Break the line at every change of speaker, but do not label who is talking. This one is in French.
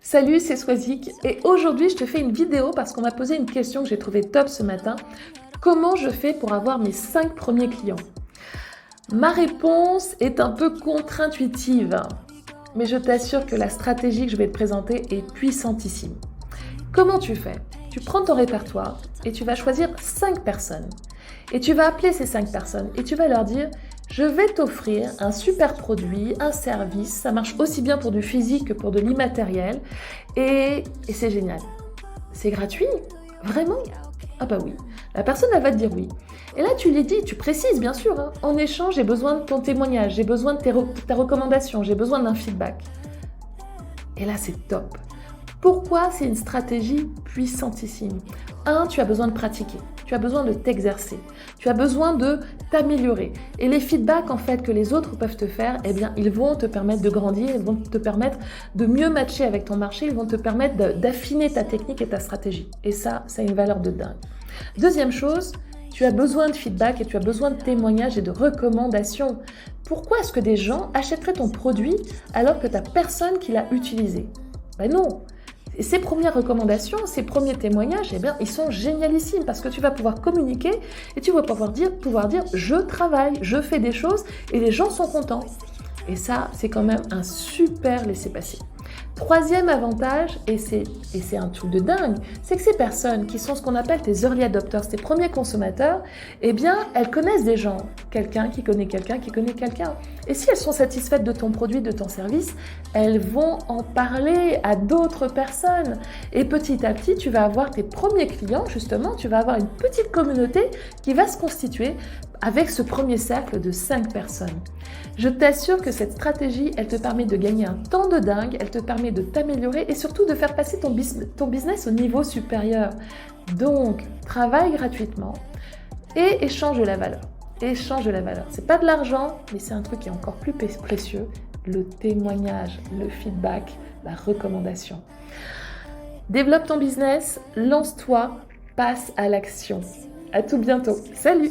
Salut, c'est Swazik et aujourd'hui je te fais une vidéo parce qu'on m'a posé une question que j'ai trouvée top ce matin. Comment je fais pour avoir mes 5 premiers clients? Ma réponse est un peu contre-intuitive, mais je t'assure que la stratégie que je vais te présenter est puissantissime. Comment tu fais? Tu prends ton répertoire et tu vas choisir 5 personnes. Et tu vas appeler ces 5 personnes et tu vas leur dire: je vais t'offrir un super produit, un service, ça marche aussi bien pour du physique que pour de l'immatériel et c'est génial. C'est gratuit? Vraiment? Ah bah oui. La personne, elle va te dire oui. Et là, tu lui dis, tu précises bien sûr, hein, en échange, j'ai besoin de ton témoignage, j'ai besoin de ta recommandation, j'ai besoin d'un feedback. Et là, c'est top. Pourquoi c'est une stratégie puissantissime? 1, tu as besoin de pratiquer, tu as besoin de t'exercer, tu as besoin de t'améliorer. Et les feedbacks en fait que les autres peuvent te faire, eh bien, ils vont te permettre de grandir, ils vont te permettre de mieux matcher avec ton marché, ils vont te permettre d'affiner ta technique et ta stratégie. Et ça a une valeur de dingue. Deuxième chose, tu as besoin de feedback et tu as besoin de témoignages et de recommandations. Pourquoi est-ce que des gens achèteraient ton produit alors que tu n'as personne qui l'a utilisé? Ben non. Et ces premières recommandations, ces premiers témoignages, eh bien, ils sont génialissimes parce que tu vas pouvoir communiquer et tu vas pouvoir dire je travaille, je fais des choses et les gens sont contents. Et ça, c'est quand même un super laissez-passer. Troisième avantage, et c'est un truc de dingue, c'est que ces personnes qui sont ce qu'on appelle tes early adopters, tes premiers consommateurs, eh bien, elles connaissent des gens, quelqu'un qui connaît quelqu'un qui connaît quelqu'un. Et si elles sont satisfaites de ton produit, de ton service, elles vont en parler à d'autres personnes. Et petit à petit, tu vas avoir tes premiers clients, justement, tu vas avoir une petite communauté qui va se constituer avec ce premier cercle de 5 personnes. Je t'assure que cette stratégie, elle te permet de gagner un temps de dingue, elle te permet de t'améliorer et surtout de faire passer ton business au niveau supérieur. Donc, travaille gratuitement et échange de la valeur. Échange de la valeur. C'est pas de l'argent, mais c'est un truc qui est encore plus précieux, le témoignage, le feedback, la recommandation. Développe ton business, lance-toi, passe à l'action. À tout bientôt. Salut!